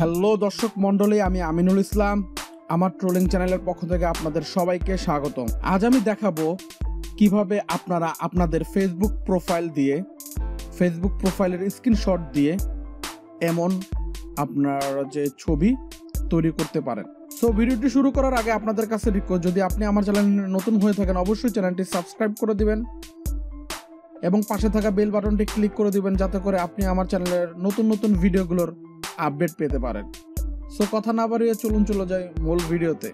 Hello দর্শক মণ্ডলী, আমি আমিনুল ইসলাম। আমার ট্রোলিং চ্যানেলের পক্ষ থেকে আপনাদের সবাইকে স্বাগতম। আজ আমি দেখাবো কিভাবে আপনারা আপনাদের ফেসবুক প্রোফাইলের স্ক্রিনশট দিয়ে এমন আপনার যে ছবি তৈরি করতে পারেন। সো ভিডিওটি শুরু করার আগে আপনাদের কাছে রিকোয়েস্ট, যদি আপনি আমার চ্যানেলে নতুন হয়ে থাকেন অবশ্যই চ্যানেলটি সাবস্ক্রাইব করে দিবেন এবং পাশে থাকা বেল বাটনটি ক্লিক করে দিবেন, যাতে করে আপনি আমার চ্যানেলের নতুন নতুন ভিডিওগুলোর আপডেট পেতে পারেন। সো কথা না বাড়িয়ে চলে যাই মূল ভিডিওতে।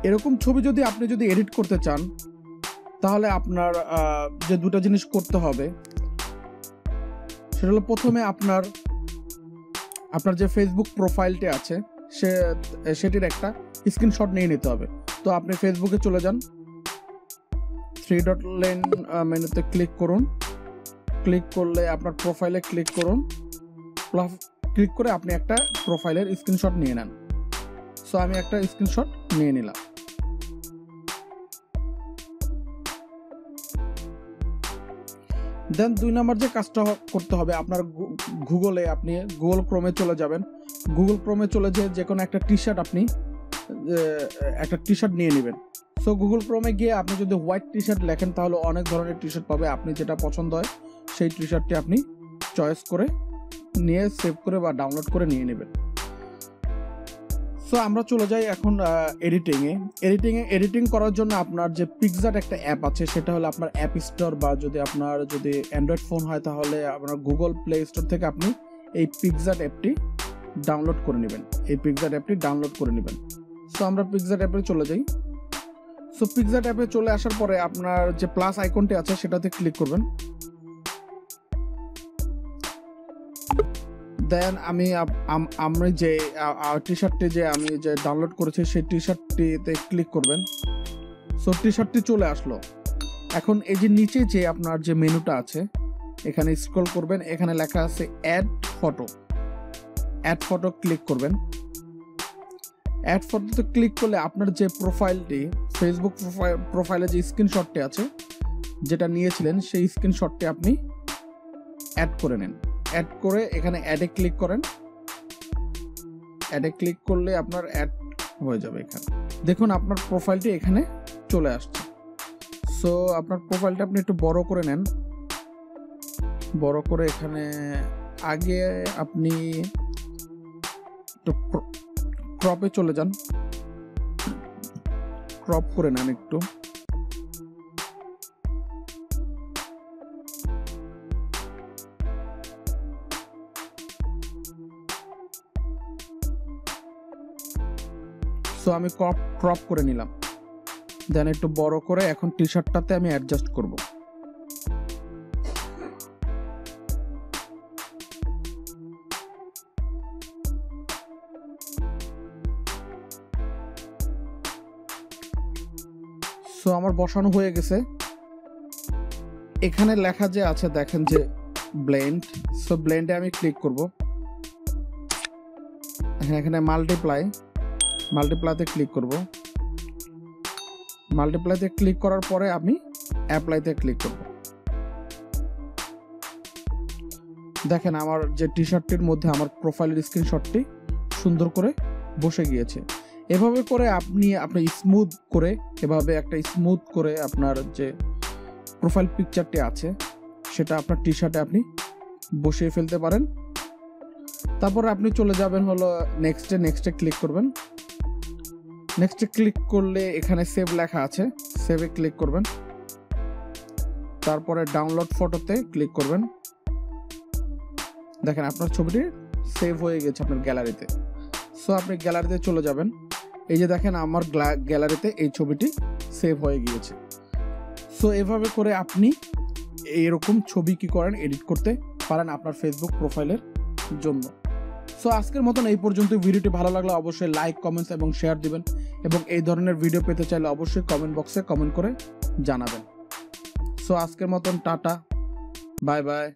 এরকম ছবি যদি আপনি এডিট করতে চান, তাহলে আপনার যে দুটো জিনিস করতে হবে সেটা হলো, প্রথমে আপনার যে ফেসবুক প্রোফাইলটি আছে সেটির একটা স্ক্রিনশট নিয়ে নিতে হবে। তো আপনি ফেসবুকে চলে যান, 3 ডট লাইন মেনুতে ক্লিক করুন। ক্লিক করলে আপনার প্রোফাইলে ক্লিক করুন, ক্লিক করে আপনি একটা প্রোফাইলের স্ক্রিনশট নিয়ে নেন। সো আমি একটা স্ক্রিনশট নিয়ে নিলাম। দেন 2 নাম্বার যে কাজটা করতে হবে, আপনার আপনি গুগল ক্রোমে চলে যাবেন। গুগল ক্রোমে চলে যে কোনো একটা টি শার্ট নিয়ে নেবেন। সো গুগল ক্রোমে গিয়ে আপনি যদি হোয়াইট টি শার্ট লেখেন, তাহলে অনেক ধরনের টি শার্ট পাবে। আপনি যেটা পছন্দ হয় সেই টি শার্টটি আপনি চয়েস করে নিয়ে সেভ করে বা ডাউনলোড করে নিয়ে নেবেন। সো আমরা চলে যাই এখন এডিটিং করার জন্য আপনার যে পিক্সার্ট একটা অ্যাপ আছে, সেটা হলো আপনার অ্যাপ স্টোর, বা যদি অ্যান্ড্রয়েড ফোন হয় তাহলে আপনার গুগল প্লে স্টোর থেকে আপনি এই পিক্সার্ট অ্যাপটি ডাউনলোড করে নেবেন। সো আমরা পিক্সার্ট অ্যাপে চলে যাই। সো পিক্সার্ট অ্যাপে চলে আসার পরে আপনার যে প্লাস আইকনটি আছে সেটাতে ক্লিক করবেন। দেন আমি যে টি শার্টটি আমি ডাউনলোড করেছি সেই টি শার্টটিতে ক্লিক করবেন। সো টি শার্টটি চলে আসলো। এখন এই যে নিচে যে আপনার যে মেনুটা আছে, এখানে স্ক্রল করবেন, এখানে লেখা আছে অ্যাড ফটো ক্লিক করবেন। অ্যাড ফটোতে ক্লিক করলে আপনার যে প্রোফাইলটি, ফেসবুক প্রোফাইলে যে স্ক্রিনশটটি আছে যেটা নিয়েছিলেন, সেই স্ক্রিনশটটি আপনি অ্যাড করে নেন। অ্যাড করে এখানে অ্যাডে ক্লিক করেন। অ্যাডে ক্লিক করলে আপনার অ্যাড হয়ে যাবে। এখানে দেখুন আপনার প্রোফাইলটি এখানে চলে আসছে। সো আপনার প্রোফাইলটা আপনি একটু বড় করে নেন। বড় করে এখানে আগে আপনি একটু ক্রপে চলে যান, ক্রপ করে নেন একটু। সো আমি ক্রপ করে নিলাম। দেন একটু বড় করে এখন টি শার্টটাতে আমি অ্যাডজাস্ট করব। সো আমার বসানো হয়ে গেছে। এখানে লেখা যে আছে দেখেন যে ব্লেন্ড। সো ব্লেন্ডে আমি ক্লিক করব। এখানে মাল্টিপ্লাইতে ক্লিক করব। মাল্টিপ্লাইতে ক্লিক করার পরে আমি অ্যাপ্লাইতে ক্লিক করব। দেখেন আমার যে টি শার্টটির মধ্যে আমার প্রোফাইলের স্ক্রিনশটটি সুন্দর করে বসে গিয়েছে। এভাবে করে আপনি স্মুথ করে আপনার যে প্রোফাইল পিকচারটি আছে সেটা আপনার টি শার্টে আপনি বসিয়ে ফেলতে পারেন। তারপরে আপনি চলে যাবেন হলো নেক্সটে ক্লিক করবেন। নেক্সটে ক্লিক করলে এখানে সেভ লেখা আছে, সেভে ক্লিক করবেন। তারপরে ডাউনলোড ফটোতে ক্লিক করবেন। দেখেন আপনার ছবিটি সেভ হয়ে গেছে আপনার গ্যালারিতে। সো আপনি গ্যালারিতে চলে যাবেন। এই যে দেখেন আমার গ্যালারিতে এই ছবিটি সেভ হয়ে গিয়েছে। সো এভাবে করে আপনি এরকম ছবি এডিট করতে পারেন আপনার ফেসবুক প্রোফাইলের জন্য। সো আজকের মতন এই পর্যন্ত। ভিডিওটি ভালো লাগলে অবশ্যই লাইক, কমেন্টস এবং শেয়ার দিবেন, এবং এই ধরনের ভিডিও পেতে চাইলে অবশ্যই কমেন্ট বক্সে কমেন্ট করে জানাবেন। সো আজকের মতন টাটা, বাই বাই।